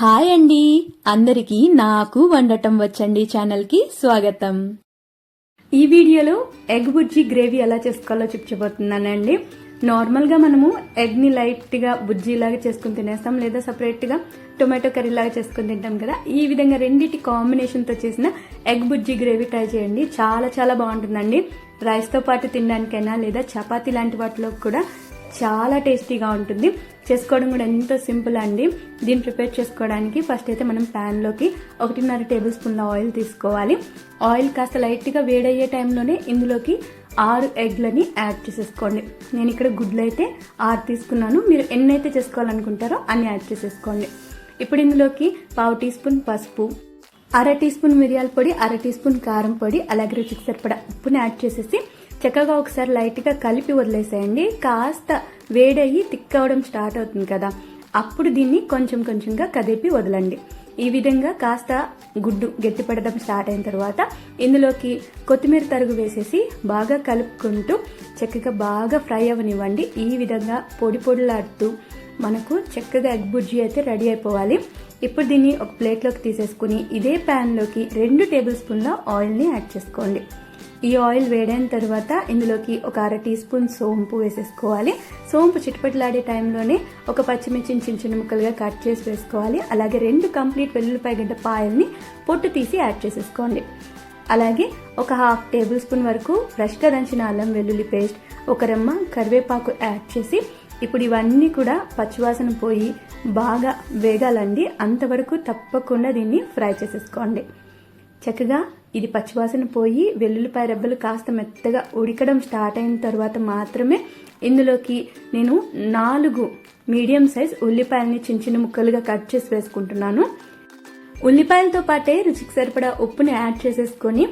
Hi అండి, అందరికీ నాకు వండటం వచ్చండి ఛానల్కి స్వాగతం. ఈ వీడియోలో ఎగ్ బుజ్జి గ్రేవీ ఎలా చేసుకోవాలో చెప్పబోతున్నానండి. నార్మల్గా మనము ఎగ్ని లైట్గా బుజ్జిలాగా చేసుకుని తినేస్తాం, లేదా సపరేట్గా టొమాటో కర్రీ లాగా చేసుకుని తింటాం కదా. ఈ విధంగా రెండింటి కాంబినేషన్తో చేసిన ఎగ్ బుజ్జి గ్రేవీ ట్రై చేయండి. చాలా చాలా బాగుంటుందండి. రైస్తో పాటు తినడానికైనా లేదా చపాతీ లాంటి వాటిలో కూడా చాలా టేస్టీగా ఉంటుంది. చేసుకోవడం కూడా ఎంతో సింపుల్ అండి. దీన్ని ప్రిపేర్ చేసుకోవడానికి ఫస్ట్ అయితే మనం ప్యాన్లోకి 1.5 టేబుల్ స్పూన్ల ఆయిల్ తీసుకోవాలి. ఆయిల్ కాస్త లైట్గా వేడయ్యే టైంలోనే ఇందులోకి 6 ఎగ్లని యాడ్ చేసేసుకోండి. నేను ఇక్కడ గుడ్లు అయితే 6 తీసుకున్నాను. మీరు ఎన్నైతే చేసుకోవాలనుకుంటారో అన్ని యాడ్ చేసేసుకోండి. ఇప్పుడు ఇందులోకి 1/2 టీ స్పూన్ పసుపు, 1/2 టీ స్పూన్ మిరియాల పొడి, 1/2 టీ స్పూన్ కారం పొడి, అలాగే రుచికి సరిపడా ఉప్పుని యాడ్ చేసేసి చక్కగా ఒకసారి లైట్గా కలిపి వదిలేసేయండి. కాస్త వేడయ్యి థిక్ అవడం స్టార్ట్ అవుతుంది కదా, అప్పుడు దీన్ని కొంచెం కొంచెంగా కదిపి వదలండి. ఈ విధంగా కాస్త గుడ్డు గట్టిపడడం స్టార్ట్ అయిన తర్వాత ఇందులోకి కొత్తిమీర తరుగు వేసేసి బాగా కలుపుకుంటూ చక్కగా బాగా ఫ్రై అవ్వనివ్వండి. ఈ విధంగా పొడి పొడిలాడుతూ మనకు చక్కగా ఎగ్ బుర్జీ అయితే రెడీ అయిపోవాలి. ఇప్పుడు దీన్ని ఒక ప్లేట్లోకి తీసేసుకుని ఇదే ప్యాన్లోకి 2 టేబుల్ స్పూన్ల ఆయిల్ని యాడ్ చేసుకోండి. ఈ ఆయిల్ వేడైన తర్వాత ఇందులోకి ఒక 1/2 టీ స్పూన్ సోంపు వేసేసుకోవాలి. సోంపు చిటపటలాడే టైంలోనే ఒక పచ్చిమిర్చిని చిన్న చిన్న ముక్కలుగా కట్ చేసి వేసుకోవాలి. అలాగే 2 కంప్లీట్ వెల్లుల్లిపాయ గడ్డ పాయల్ని పొట్టు తీసి యాడ్ చేసేసుకోండి. అలాగే ఒక 1/2 టేబుల్ స్పూన్ వరకు ఫ్రెష్గా దంచిన అల్లం వెల్లుల్లి పేస్ట్, ఒక రెమ్మ కరివేపాకు యాడ్ చేసి ఇప్పుడు ఇవన్నీ కూడా పచ్చివాసన పోయి బాగా వేగాలండి. అంతవరకు తప్పకుండా దీన్ని ఫ్రై చేసేసుకోండి. చక్కగా ఇది పచ్చివాసన పోయి వెల్లుల్లిపాయ రెబ్బలు కాస్త మెత్తగా ఉడకడం స్టార్ట్ అయిన తర్వాత మాత్రమే ఇందులోకి నేను 4 మీడియం సైజ్ ఉల్లిపాయలని చిన్న చిన్న ముక్కలుగా కట్ చేసి వేసుకుంటున్నాను. ఉల్లిపాయలతో పాటే రుచికి సరిపడా ఉప్పుని యాడ్ చేసేసుకొని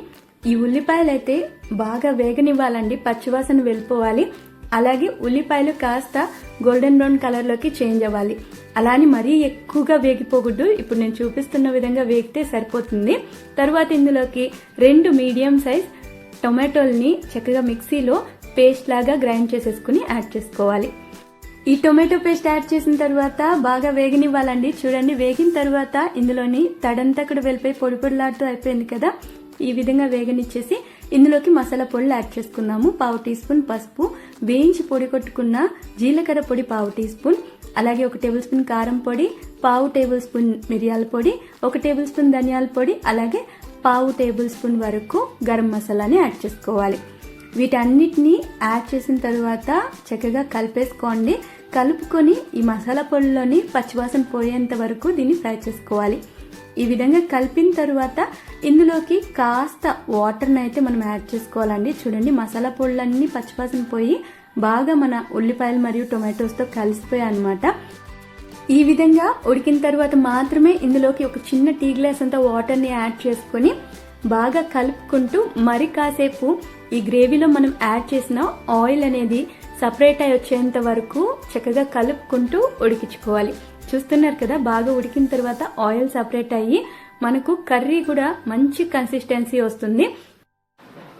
ఈ ఉల్లిపాయలు అయితే బాగా వేగనివ్వాలండి, పచ్చివాసన వెళ్ళిపోవాలి. అలాగే ఉల్లిపాయలు కాస్త గోల్డెన్ బ్రౌన్ కలర్లోకి చేంజ్ అవ్వాలి. అలానే మరీ ఎక్కువగా వేగిపోకూడదు. ఇప్పుడు నేను చూపిస్తున్న విధంగా వేగితే సరిపోతుంది. తర్వాత ఇందులోకి 2 మీడియం సైజ్ టొమాటోల్ని చక్కగా మిక్సీలో పేస్ట్ లాగా గ్రైండ్ చేసేసుకుని యాడ్ చేసుకోవాలి. ఈ టొమాటో పేస్ట్ యాడ్ చేసిన తర్వాత బాగా వేగనివ్వాలండి. చూడండి, వేగిన తర్వాత ఇందులోని తడంతా కూడా వెళ్ళిపోయి పొడి పొడిలాడుతూ అయిపోయింది కదా. ఈ విధంగా వేగనిచ్చేసి ఇందులోకి మసాలా పొడులు యాడ్ చేసుకున్నాము. 1/2 టీ స్పూన్ పసుపు, వేయించి పొడి కొట్టుకున్న జీలకర్ర పొడి 1/2 టీ స్పూన్, అలాగే 1 టేబుల్ స్పూన్ కారం పొడి, 1/2 టేబుల్ స్పూన్ మిరియాల పొడి, 1 టేబుల్ స్పూన్ ధనియాల పొడి, అలాగే 1/2 టేబుల్ స్పూన్ వరకు గరం మసాలాని యాడ్ చేసుకోవాలి. వీటన్నిటిని యాడ్ చేసిన తర్వాత చక్కగా కలిపేసుకోండి. కలుపుకొని ఈ మసాలా పొడిలోని పచ్చివాసన పోయేంత వరకు దీన్ని ఫ్రై చేసుకోవాలి. ఈ విధంగా కలిపిన తర్వాత ఇందులోకి కాస్త వాటర్ని అయితే మనం యాడ్ చేసుకోవాలండి. చూడండి, మసాలా పొడులన్నీ పచ్చివాసన పోయి బాగా మన ఉల్లిపాయలు మరియు టొమాటోస్తో కలిసిపోయాయి అన్నమాట. ఈ విధంగా ఉడికిన తర్వాత మాత్రమే ఇందులోకి ఒక చిన్న టీ గ్లాస్ అంతా వాటర్ని యాడ్ చేసుకొని బాగా కలుపుకుంటూ మరి కాసేపు ఈ గ్రేవీలో మనం యాడ్ చేసిన ఆయిల్ అనేది సపరేట్ అయి వచ్చేంత వరకు చక్కగా కలుపుకుంటూ ఉడికించుకోవాలి. చూస్తున్నారు కదా, బాగా ఉడికిన తర్వాత ఆయిల్ సపరేట్ అయ్యి మనకు కర్రీ కూడా మంచి కన్సిస్టెన్సీ వస్తుంది.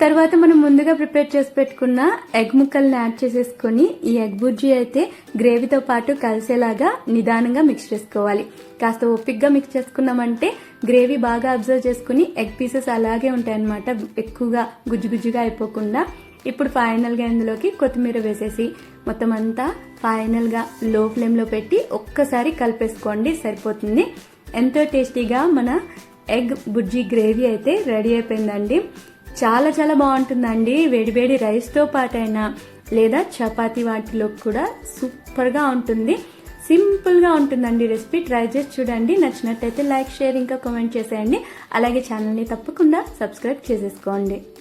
తర్వాత మనం ముందుగా ప్రిపేర్ చేసి పెట్టుకున్న ఎగ్ ముక్కల్ని యాడ్ చేసేసుకొని ఈ ఎగ్ బుర్జీ అయితే గ్రేవీతో పాటు కలిసేలాగా నిదానంగా మిక్స్ చేసుకోవాలి. కాస్త ఓపిక్గా మిక్స్ చేసుకున్నామంటే గ్రేవీ బాగా అబ్జర్వ్ చేసుకుని ఎగ్ పీసెస్ అలాగే ఉంటాయన్నమాట, ఎక్కువగా గుజ్జు గుజ్జుగా అయిపోకుండా. ఇప్పుడు ఫైనల్గా ఇందులోకి కొత్తిమీర వేసేసి మొత్తం అంతా ఫైనల్గా లో ఫ్లేమ్లో పెట్టి ఒక్కసారి కలిపేసుకోండి, సరిపోతుంది. ఎంతో టేస్టీగా మన ఎగ్ బుర్జీ గ్రేవీ అయితే రెడీ అయిపోయిందండి. చాలా చాలా బాగుంటుందండి. వేడివేడి రైస్తో పాటైనా లేదా చపాతీ వాటిలో కూడా సూపర్గా ఉంటుంది. సింపుల్గా ఉంటుందండి రెసిపీ. ట్రై చేసి చూడండి. నచ్చినట్టయితే లైక్, షేర్ ఇంకా కామెంట్ చేసేయండి. అలాగే ఛానల్ని తప్పకుండా సబ్స్క్రైబ్ చేసేసుకోండి.